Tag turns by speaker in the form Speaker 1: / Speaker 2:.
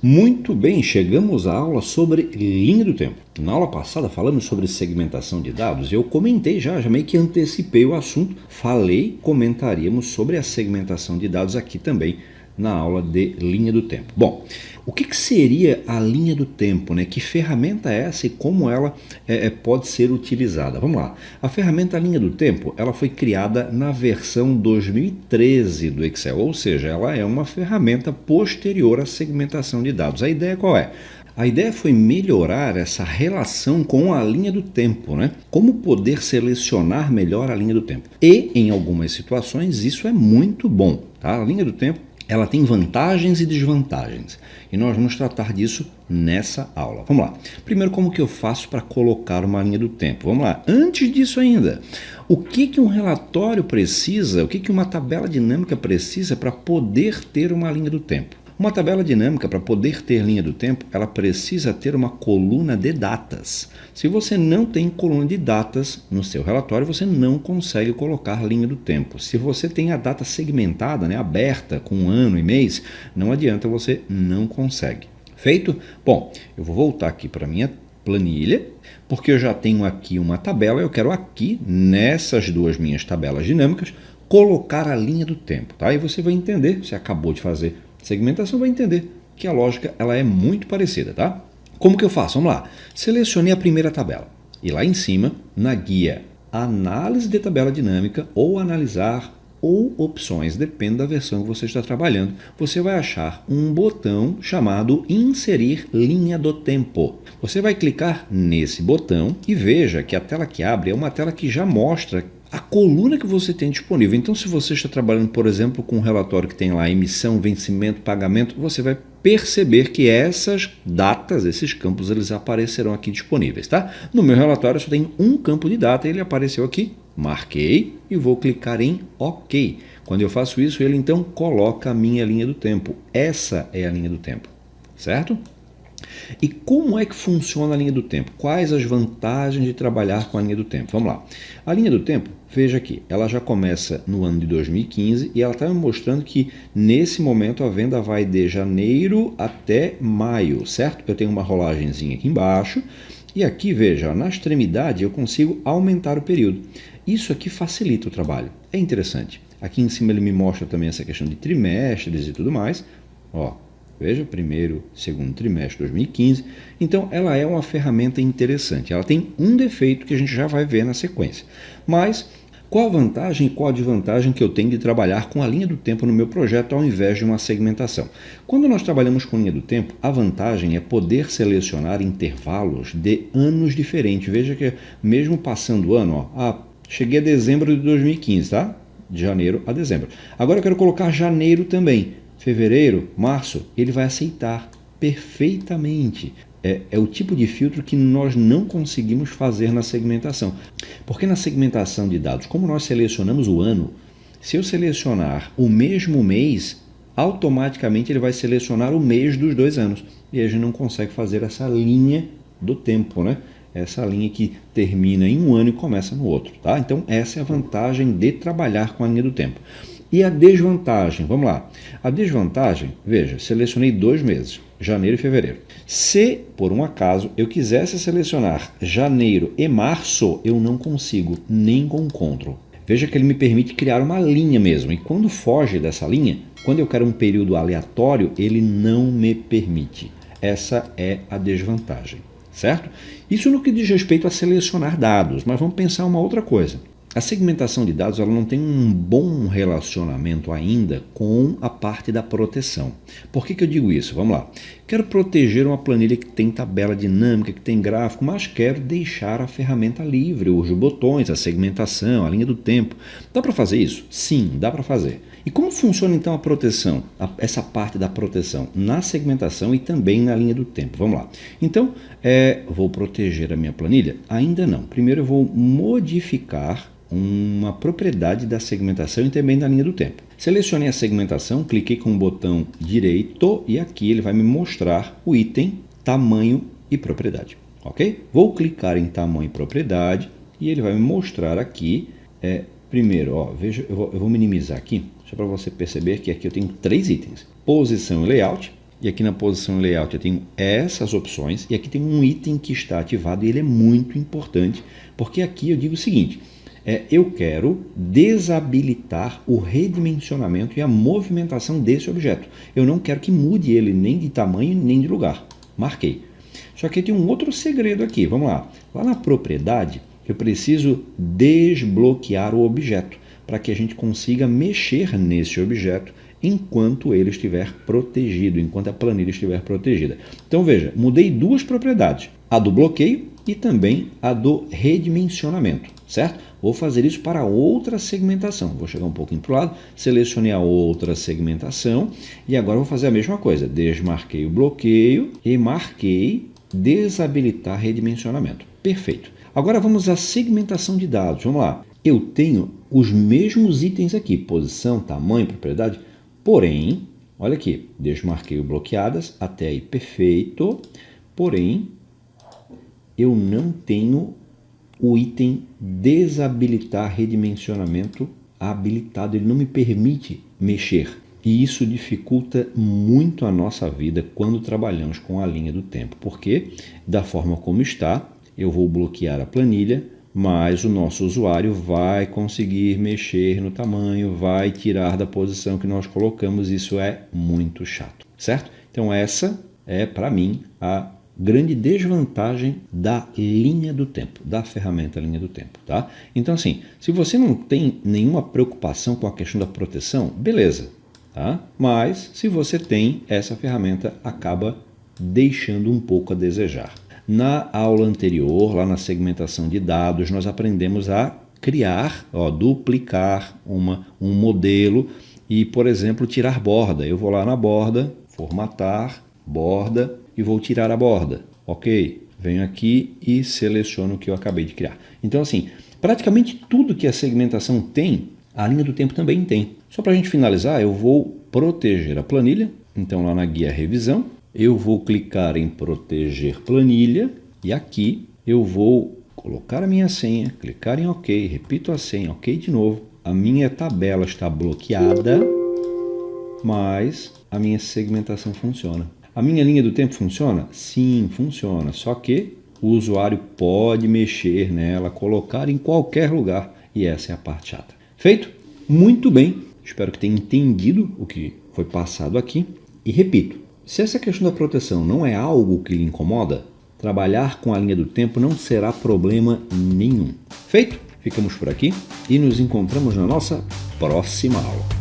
Speaker 1: Muito bem, chegamos à aula sobre linha do tempo. Na aula passada falamos sobre segmentação de dados e eu comentei já meio que antecipei o assunto. Comentaríamos sobre a segmentação de dados aqui também na aula de linha do tempo. Bom, o que seria a linha do tempo, né? Que ferramenta é essa e como ela pode ser utilizada? Vamos lá. A ferramenta linha do tempo, ela foi criada na versão 2013 do Excel, ou seja, ela é uma ferramenta posterior à segmentação de dados. A ideia qual é? A ideia foi melhorar essa relação com a linha do tempo, né? Como poder selecionar melhor a linha do tempo. E, em algumas situações, isso é muito bom, tá? A linha do tempo, ela tem vantagens e desvantagens. E nós vamos tratar disso nessa aula. Vamos lá. Primeiro, como que eu faço para colocar uma linha do tempo? Vamos lá. Antes disso ainda, o que um relatório precisa, o que uma tabela dinâmica precisa para poder ter uma linha do tempo? Uma tabela dinâmica, para poder ter linha do tempo, ela precisa ter uma coluna de datas. Se você não tem coluna de datas no seu relatório, você não consegue colocar linha do tempo. Se você tem a data segmentada, né, aberta, com ano e mês, não adianta, você não consegue. Feito? Bom, eu vou voltar aqui para a minha planilha, porque eu já tenho aqui uma tabela, eu quero aqui, nessas duas minhas tabelas dinâmicas, colocar a linha do tempo. Tá? E você vai entender, você acabou de fazer segmentação, vai entender que a lógica ela é muito parecida, tá? Como que eu faço? Vamos lá. Selecionei a primeira tabela e lá em cima, na guia Análise de Tabela Dinâmica ou Analisar ou Opções, depende da versão que você está trabalhando, você vai achar um botão chamado Inserir Linha do Tempo. Você vai clicar nesse botão e veja que a tela que abre é uma tela que já mostra a coluna que você tem disponível. Então, se você está trabalhando, por exemplo, com um relatório que tem lá emissão, vencimento, pagamento, você vai perceber que essas datas, esses campos, eles aparecerão aqui disponíveis, tá? No meu relatório só tem um campo de data, ele apareceu aqui, marquei e vou clicar em OK. Quando eu faço isso, ele então coloca a minha linha do tempo. Essa é a linha do tempo, certo? E como é que funciona a linha do tempo? Quais as vantagens de trabalhar com a linha do tempo? Vamos lá. A linha do tempo, veja aqui, ela já começa no ano de 2015 e ela está me mostrando que nesse momento a venda vai de janeiro até maio, certo? Eu tenho uma rolagenzinha aqui embaixo e aqui, veja, na extremidade eu consigo aumentar o período. Isso aqui facilita o trabalho, é interessante. Aqui em cima ele me mostra também essa questão de trimestres e tudo mais, ó. Veja, primeiro, segundo trimestre de 2015. Então, ela é uma ferramenta interessante. Ela tem um defeito que a gente já vai ver na sequência. Mas, qual a vantagem e qual a desvantagem que eu tenho de trabalhar com a linha do tempo no meu projeto ao invés de uma segmentação? Quando nós trabalhamos com linha do tempo, a vantagem é poder selecionar intervalos de anos diferentes. Veja que mesmo passando o ano, cheguei a dezembro de 2015, tá? De janeiro a dezembro. Agora eu quero colocar janeiro também. Fevereiro, março, ele vai aceitar perfeitamente. É o tipo de filtro que nós não conseguimos fazer na segmentação. Porque na segmentação de dados, como nós selecionamos o ano, se eu selecionar o mesmo mês, automaticamente ele vai selecionar o mês dos 2 anos. E a gente não consegue fazer essa linha do tempo, né? Essa linha que termina em um ano e começa no outro, tá? Então, essa é a vantagem de trabalhar com a linha do tempo. E a desvantagem, vamos lá. A desvantagem, veja, selecionei 2 meses, janeiro e fevereiro. Se, por um acaso, eu quisesse selecionar janeiro e março, eu não consigo, nem com Ctrl. Veja que ele me permite criar uma linha mesmo. E quando foge dessa linha, quando eu quero um período aleatório, ele não me permite. Essa é a desvantagem, certo? Isso no que diz respeito a selecionar dados, mas vamos pensar uma outra coisa. A segmentação de dados ela não tem um bom relacionamento ainda com a parte da proteção. Por que eu digo isso? Vamos lá. Quero proteger uma planilha que tem tabela dinâmica, que tem gráfico, mas quero deixar a ferramenta livre, os botões, a segmentação, a linha do tempo. Dá para fazer isso? Sim, dá para fazer. E como funciona então a proteção, essa parte da proteção? Na segmentação e também na linha do tempo. Vamos lá. Então, vou proteger a minha planilha? Ainda não. Primeiro eu vou modificar uma propriedade da segmentação e também da linha do tempo. Selecionei a segmentação, cliquei com o botão direito e aqui ele vai me mostrar o item tamanho e propriedade, ok? Vou clicar em tamanho e propriedade e ele vai me mostrar aqui, primeiro, veja, eu vou minimizar aqui, só para você perceber que aqui eu tenho 3 itens, posição e layout, e aqui na posição layout eu tenho essas opções, e aqui tem um item que está ativado e ele é muito importante, porque aqui eu digo o seguinte, eu quero desabilitar o redimensionamento e a movimentação desse objeto. Eu não quero que mude ele nem de tamanho nem de lugar. Marquei. Só que tem um outro segredo aqui, vamos lá. Lá na propriedade eu preciso desbloquear o objeto para que a gente consiga mexer nesse objeto enquanto ele estiver protegido, enquanto a planilha estiver protegida. Então veja, mudei duas propriedades, a do bloqueio e também a do redimensionamento, certo? Vou fazer isso para outra segmentação. Vou chegar um pouquinho para o lado, selecionei a outra segmentação e agora vou fazer a mesma coisa. Desmarquei o bloqueio e marquei desabilitar redimensionamento. Perfeito. Agora vamos à segmentação de dados. Vamos lá. Eu tenho os mesmos itens aqui, posição, tamanho, propriedade, porém, olha aqui, desmarquei o bloqueadas, até aí perfeito, porém, eu não tenho o item desabilitar redimensionamento habilitado, ele não me permite mexer. E isso dificulta muito a nossa vida quando trabalhamos com a linha do tempo, porque da forma como está, eu vou bloquear a planilha, mas o nosso usuário vai conseguir mexer no tamanho, vai tirar da posição que nós colocamos, isso é muito chato, certo? Então essa é, para mim, a grande desvantagem da linha do tempo, da ferramenta linha do tempo, tá? Então assim, se você não tem nenhuma preocupação com a questão da proteção, beleza, tá? Mas se você tem, essa ferramenta acaba deixando um pouco a desejar. Na aula anterior, lá na segmentação de dados, nós aprendemos a criar, duplicar um modelo e, por exemplo, tirar borda. Eu vou lá na borda, formatar, borda e vou tirar a borda. Ok, venho aqui e seleciono o que eu acabei de criar. Então, assim, praticamente tudo que a segmentação tem, a linha do tempo também tem. Só para a gente finalizar, eu vou proteger a planilha. Então, lá na guia revisão, eu vou clicar em proteger planilha e aqui eu vou colocar a minha senha, clicar em OK, repito a senha, OK de novo. A minha tabela está bloqueada, mas a minha segmentação funciona. A minha linha do tempo funciona? Sim, funciona, só que o usuário pode mexer nela, colocar em qualquer lugar e essa é a parte chata. Feito? Muito bem, espero que tenha entendido o que foi passado aqui e repito, se essa questão da proteção não é algo que lhe incomoda, trabalhar com a linha do tempo não será problema nenhum. Feito? Ficamos por aqui e nos encontramos na nossa próxima aula.